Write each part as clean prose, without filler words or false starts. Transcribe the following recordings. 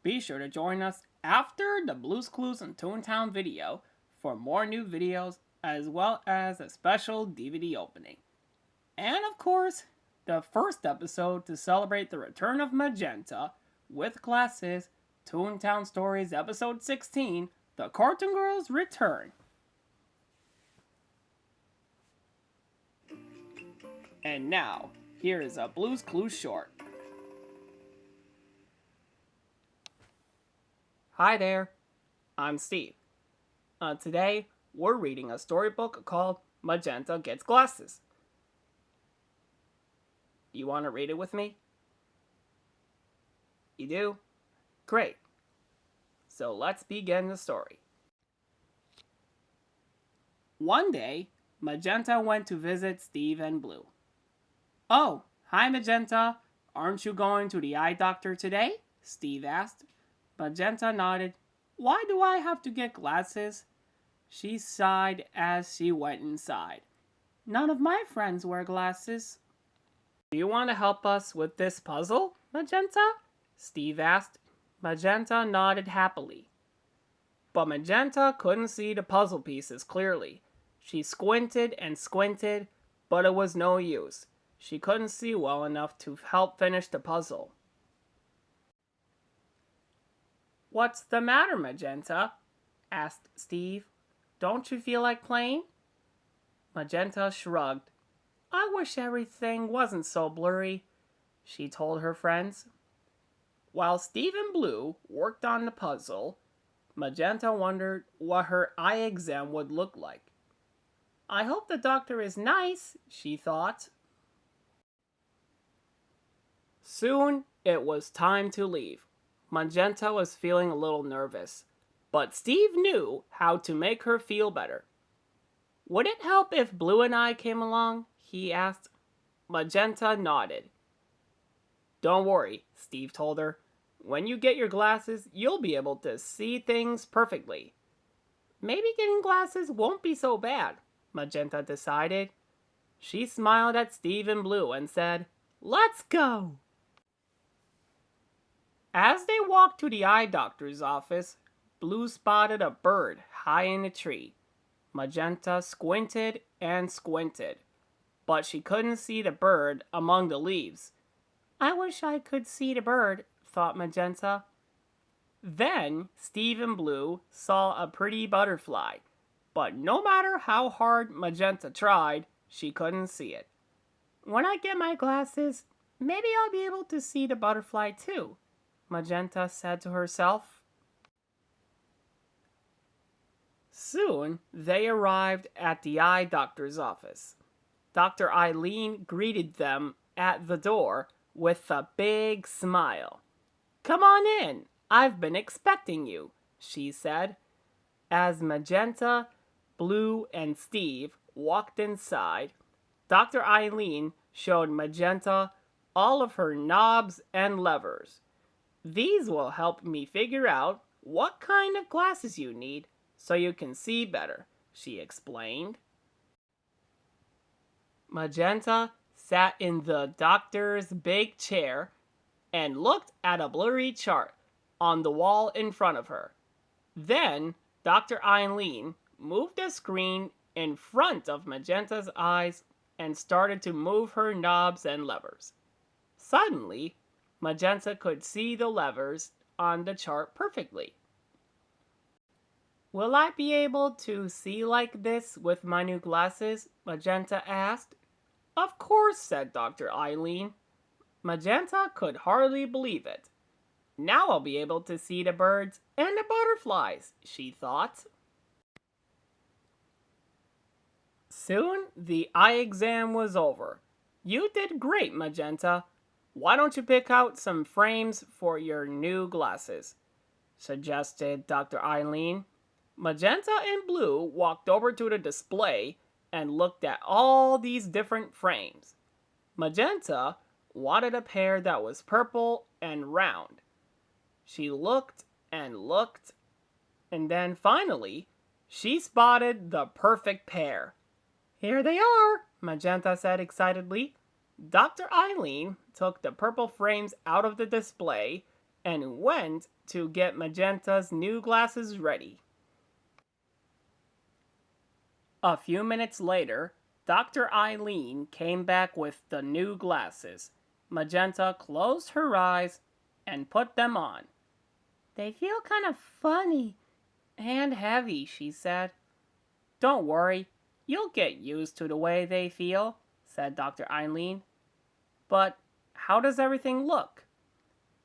Be sure to join us after the Blues Clues and Toontown video for more new videos as well as a special DVD opening. And of course, the first episode to celebrate the return of Magenta with glasses, Toontown Stories episode 16, The Cartoon Girls Return. And now, here is a Blues Clues short. Hi there, I'm Steve. Today, we're reading a storybook called Magenta Gets Glasses. You want to read it with me? You do? Great. So let's begin the story. One day, Magenta went to visit Steve and Blue. Oh, hi Magenta. Aren't you going to the eye doctor today? Steve asked. Magenta nodded. Why do I have to get glasses? She sighed as she went inside. None of my friends wear glasses. Do you want to help us with this puzzle, Magenta? Steve asked. Magenta nodded happily. But Magenta couldn't see the puzzle pieces clearly. She squinted and squinted, but it was no use. She couldn't see well enough to help finish the puzzle. What's the matter, Magenta? Asked Steve. Don't you feel like playing? Magenta shrugged. I wish everything wasn't so blurry, she told her friends. While Steve and Blue worked on the puzzle, Magenta wondered what her eye exam would look like. I hope the doctor is nice, she thought. Soon it was time to leave. Magenta was feeling a little nervous, but Steve knew how to make her feel better. Would it help if Blue and I came along? He asked. Magenta nodded. Don't worry, Steve told her. When you get your glasses, you'll be able to see things perfectly. Maybe getting glasses won't be so bad, Magenta decided. She smiled at Steve and Blue and said, Let's go! As they walked to the eye doctor's office, Blue spotted a bird high in a tree. Magenta squinted and squinted, but she couldn't see the bird among the leaves. I wish I could see the bird, thought Magenta. Then Steve and Blue saw a pretty butterfly, but no matter how hard Magenta tried, she couldn't see it. When I get my glasses, maybe I'll be able to see the butterfly too, Magenta said to herself. Soon, they arrived at the eye doctor's office. Dr. Eileen greeted them at the door with a big smile. Come on in, I've been expecting you, she said. As Magenta, Blue, and Steve walked inside, Dr. Eileen showed Magenta all of her knobs and levers. These will help me figure out what kind of glasses you need so you can see better, she explained. Magenta sat in the doctor's big chair and looked at a blurry chart on the wall in front of her. Then Dr. Eileen moved the screen in front of Magenta's eyes and started to move her knobs and levers. Suddenly, Magenta could see the levers on the chart perfectly. Will I be able to see like this with my new glasses? Magenta asked. Of course, said Dr. Eileen. Magenta could hardly believe it. Now I'll be able to see the birds and the butterflies, she thought. Soon the eye exam was over. You did great, Magenta. Why don't you pick out some frames for your new glasses? Suggested Dr. Eileen. Magenta and Blue walked over to the display and looked at all these different frames. Magenta wanted a pair that was purple and round. She looked and looked, and then finally, she spotted the perfect pair. Here they are, Magenta said excitedly. Dr. Eileen took the purple frames out of the display and went to get Magenta's new glasses ready. A few minutes later, Dr. Eileen came back with the new glasses. Magenta closed her eyes and put them on. They feel kind of funny and heavy, she said. Don't worry, you'll get used to the way they feel, said Dr. Eileen. But how does everything look?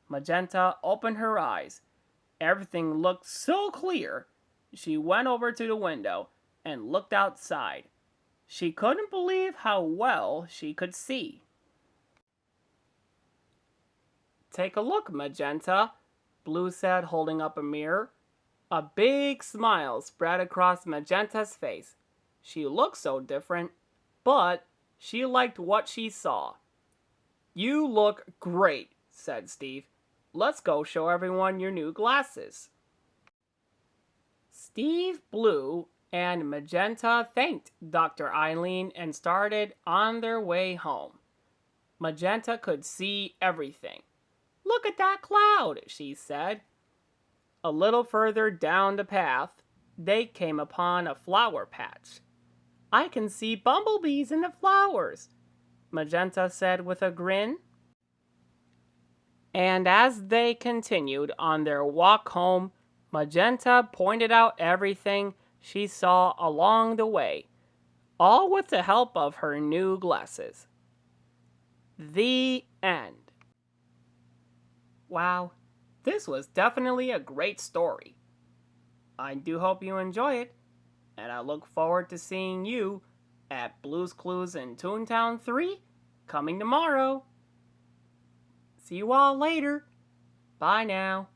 Magenta opened her eyes. Everything looked so clear. She went over to the window and looked outside. She couldn't believe how well she could see. Take a look, Magenta, Blue said, holding up a mirror. A big smile spread across Magenta's face. She looked so different, but she liked what she saw. You look great, said Steve. Let's go show everyone your new glasses. Steve, Blue, and Magenta thanked Dr. Eileen and started on their way home. Magenta could see everything. Look at that cloud, she said. A little further down the path, they came upon a flower patch. I can see bumblebees in the flowers, Magenta said with a grin. And as they continued on their walk home, Magenta pointed out everything she saw along the way, all with the help of her new glasses. The end. Wow, this was definitely a great story. I do hope you enjoy it, and I look forward to seeing you at Blue's Clues in Toontown 3 coming tomorrow. See you all later. Bye now.